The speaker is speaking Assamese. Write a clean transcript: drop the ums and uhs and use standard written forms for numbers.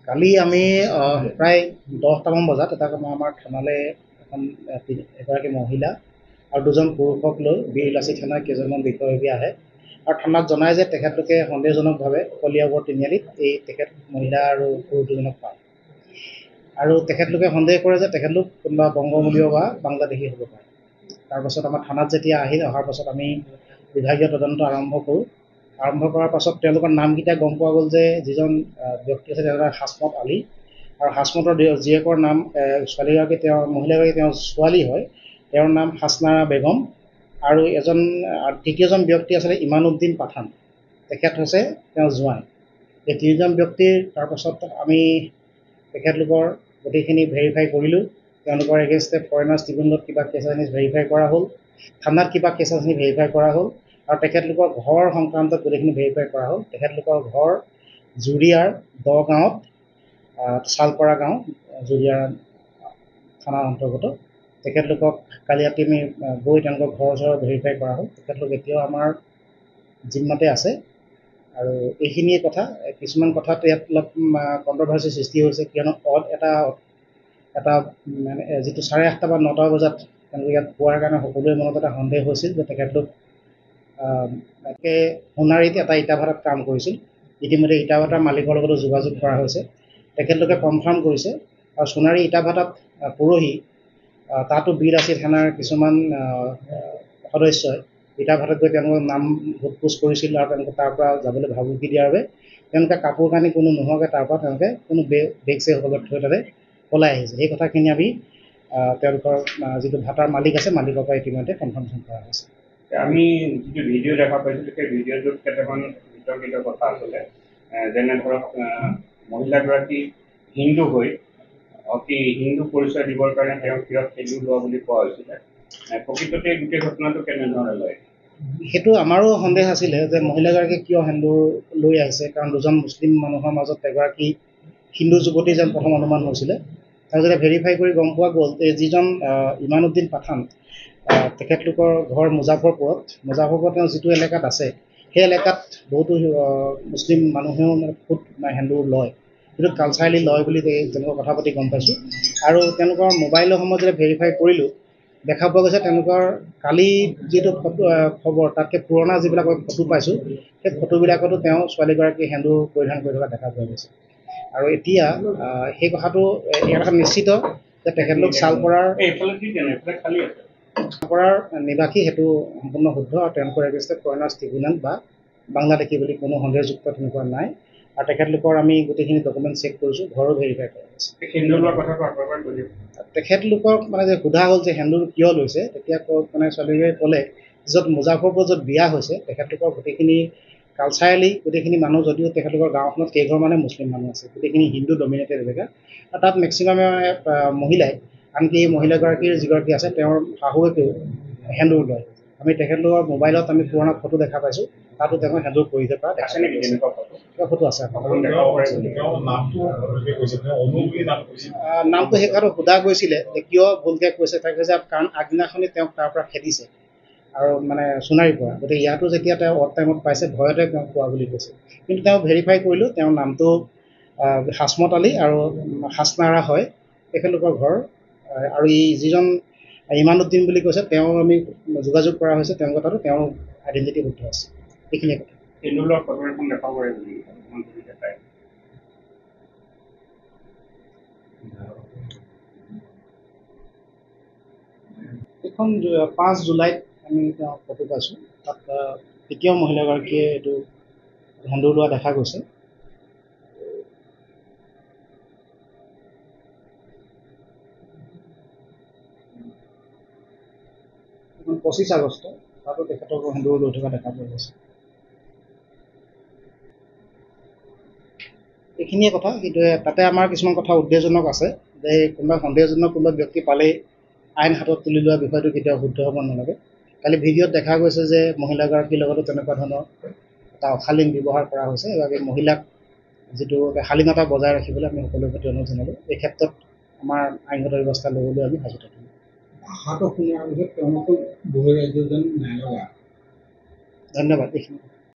কালি আমি প্ৰায় 10টামান বজাত আমাৰ থানালৈ এখন এগৰাকী মহিলা আৰু দুজন পুৰুষক লৈ বীৰলাচি থানাৰ কেইজনমান বিষয়ববীয়া আহে আৰু থানাত জনায় যে তেখেতলোকে সন্দেহজনকভাৱে কলিয়াবৰ তিনিআলিত তেখেত মহিলা আৰু পুৰুষ দুজনক পায় আৰু তেখেতলোকে সন্দেহ কৰে যে তেখেতলোক কোনোবা বংগমূলীয় বা বাংলাদেশী হ'ব পাৰে। তাৰপাছত আমাৰ থানাত যেতিয়া অহাৰ পাছত আমি বিভাগীয় তদন্ত আৰম্ভ কৰোঁ। আৰম্ভ কৰাৰ পাছত তেওঁলোকৰ নামকেইটা গম পোৱা গ'ল যে যিজন ব্যক্তি আছে তেওঁৰ হাছমত আলী আৰু হাছমতৰ জীয়েকৰ নাম ছোৱালীগৰাকী মহিলাগৰাকী তেওঁৰ ছোৱালী হয়, তেওঁৰ নাম হাছনাৰা বেগম আৰু তৃতীয়জন ব্যক্তি আছিলে ইমানুদ্দিন পাঠান, তেখেত হৈছে তেওঁৰ জোঁৱাই। এই তিনিজন ব্যক্তিৰ তাৰপাছত আমি তেখেতলোকৰ গোটেইখিনি ভেৰিফাই কৰিলোঁ। তেওঁলোকৰ এগেইনষ্টে ফৰেনাৰ্ছ ট্ৰিবিউনেলত কিবা কেছ আনি ভেৰিফাই কৰা হ'ল, থানাত কিবা কেছ আনি ভেৰিফাই কৰা হ'ল আৰু তেখেতলোকৰ ঘৰ সংক্ৰান্তত গোটেইখিনি ভেৰিফাই কৰা হ'ল। তেখেতলোকৰ ঘৰ জুৰিয়াৰ 10 গাঁৱত, চালপৰা গাঁও জুৰিয়াৰ থানাৰ অন্তৰ্গত। তেখেতলোকক কালি ৰাতি আমি গৈ তেওঁলোকৰ ঘৰ ভেৰিফাই কৰা হ'ল। তেখেতলোক এতিয়াও আমাৰ জিম্মাতে আছে আৰু এইখিনিয়ে কথা। কিছুমান কথাত ইয়াত অলপ কণ্ট্ৰভাৰ্চি সৃষ্টি হৈছে, কিয়নো এটা মানে যিটো 8:30 বা 9টা বজাত তেওঁলোকে ইয়াত পোৱাৰ কাৰণে সকলোৰে মনত এটা সন্দেহ হৈছিল যে তেখেতলোক সোণাৰীত এটা ইটা ভাটাত কাম কৰিছিল। ইতিমধ্যে ইটা ভাটাৰ মালিকৰ লগতো যোগাযোগ কৰা হৈছে। তেখেতলোকে কনফাৰ্ম কৰিছে আৰু সোণাৰী ইটা ভাটাত পৰহি তাতো বীৰলাচি থানাৰ কিছুমান সদস্যই ইটা ভাটাত গৈ তেওঁলোকৰ নাম সোধ-পোছ কৰিছিল আৰু তেওঁলোকে তাৰ পৰা যাবলৈ ভাবুকি দিয়াৰ বাবে তেওঁলোকে কাপোৰ কানি কোনো নোহোৱাকৈ তাৰ পৰা তেওঁলোকে কোনো বেগ চেগ সকলোত থৈ তাতে পলাই আহিছে। সেই কথাখিনি আমি তেওঁলোকৰ যিটো ভাটাৰ মালিক আছে মালিকৰ পৰা ইতিমধ্যে কনফাৰ্মেশ্যন কৰা হৈছে। আমি যিটো ভিডিঅ' দেখা পাইছিলোঁ সেই ভিডিঅ'টোত কেইটামান বিতৰ্কিত কথা আছিলে, যেনে ধৰক মহিলাগৰাকী হিন্দু হৈ অতি হিন্দু পৰিচয় দিবৰ কাৰণে তেওঁক কিয় সেন্দুৰ লোৱা বুলি কোৱা হৈছিলে। প্ৰকৃততে গোটেই ঘটনাটো কেনেধৰণে লয়? সেইটো আমাৰো সন্দেহ আছিলে যে মহিলাগৰাকী কিয় সেন্দুৰ লৈ আহিছে, কাৰণ দুজন মুছলিম মানুহৰ মাজত এগৰাকী হিন্দু যুৱতী যেন প্ৰথম অনুমান হৈছিলে। আৰু যেতিয়া ভেৰিফাই কৰি গম পোৱা গ'ল যে যিজন ইমানুদ্দিন পাঠান তেখেতলোকৰ ঘৰ মুজাফৰপুৰত তেওঁ যিটো এলেকাত আছে সেই এলেকাত বহুতো মুছলিম মানুহেও সেন্দুৰ লয়, সেইটো কালচাৰেলি লয় বুলি তেওঁলোকৰ কথা পাতি গম পাইছোঁ। আৰু তেওঁলোকৰ মোবাইলৰ সময়ত যেতিয়া ভেৰিফাই কৰিলোঁ দেখা পোৱা গৈছে তেওঁলোকৰ কালি যিটো খবৰ তাতকৈ পুৰণা যিবিলাক ফটো পাইছোঁ সেই ফটোবিলাকতো তেওঁ ছোৱালীগৰাকী সেন্দুৰ পৰিধান কৰি থকা দেখা পোৱা গৈছে। আৰু এতিয়া সেই কথাটো নিশ্চিত যে তেখেতলোক চালপৰাৰ নিবাসী, সেইটো সম্পূৰ্ণ শুদ্ধ আৰু তেওঁলোকৰ এগেইনষ্টে ফৰেনাৰ্ছ ট্ৰিবিউনেল বা বাংলাদেশী বুলি কোনো সন্দেহযুক্ত তেনেকুৱা নাই। আৰু তেখেতলোকৰ আমি গোটেইখিনি ডকুমেণ্ট চেক কৰিছোঁ, ঘৰো ভেৰিফাই কৰা হৈছে। তেখেতলোকক মানে যে সোধা হ'ল যে সেন্দুৰ কিয় লৈছে, তেতিয়া ছোৱালীগৰাকীয়ে ক'লে য'ত মুজাফৰপুৰত য'ত বিয়া হৈছে তেখেতলোকৰ গোটেইখিনি কালচাৰেলি গোটেইখিনি মানুহ, যদিও তেখেতলোকৰ গাঁওখনত কেইঘৰমানে মুছলিম মানুহ আছে, গোটেইখিনি হিন্দু ডমিনেটেড এলেকা আৰু তাত মেক্সিমামে মহিলাই, আনকি এই মহিলাগৰাকীৰ যিগৰাকী আছে তেওঁৰ শাহুৱেকেও সেন্দুৰ লয়। আমি তেখেতলোকৰ মোবাইলত আমি পুৰণা ফটো দেখা পাইছোঁ, তাতো তেওঁ সেন্দুৰ পৰিধান কৰা দেখা ফটো আছে। নামটো সেই কথাটো সোধা গৈছিলে যে কিয় ভুলকৈ কৈছে, তাক কৈছে কাৰণ আগদিনাখনি তেওঁক তাৰ পৰা খেদিছে আৰু মানে সোণাৰীৰ পৰা, গতিকে ইয়াতো যেতিয়া তেওঁ অড টাইমত পাইছে ভয়তে তেওঁক কোৱা বুলি কৈছে। কিন্তু তেওঁ ভেৰিফাই কৰিলোঁ, তেওঁৰ নামটো হাছমত আলী আৰু হাছনাৰা হয় তেখেতলোকৰ ঘৰ। আৰু যিজন ইমানুদ্দিন বুলি কৈছে তেওঁ আমি যোগাযোগ কৰা হৈছে, তেওঁৰ কথাটো তেওঁৰ আইডেণ্টিটি শুদ্ধ আছে। এইখিনিয়ে কথা। এইখন 5 জুলাইত আমি তেওঁ ফটো পাইছোঁ, তাত এতিয়াও মহিলাগৰাকীয়ে এইটো সেন্দুৰ লোৱা দেখা গৈছে। 25 আগষ্ট তাতো তেখেতক সেন্দুৰ লৈ থকা দেখা পোৱা গৈছে। এইখিনিয়ে কথা। কিন্তু তাতে আমাৰ কিছুমান কথা উদ্বেগজনক আছে যে কোনোবা সন্দেহজনক কোনোবা ব্যক্তি পালেই আইন হাতত তুলি লোৱা বিষয়টো কেতিয়াও শুদ্ধ হ'ব নালাগে। কালি ভিডিঅ'ত দেখা গৈছে যে মহিলাগৰাকীৰ লগতো তেনেকুৱা ধৰণৰ এটা অশালীন ব্যৱহাৰ কৰা হৈছে। এইভাগে মহিলাক যিটো শালীনতা বজাই ৰাখিবলৈ আমি সকলোৰে প্ৰতি অনুৰোধ জনালোঁ। এই ক্ষেত্ৰত আমাৰ আইনগত ব্যৱস্থা ল'বলৈ আমি সাজু থাকিম। ধন্যবাদ। এইখিনি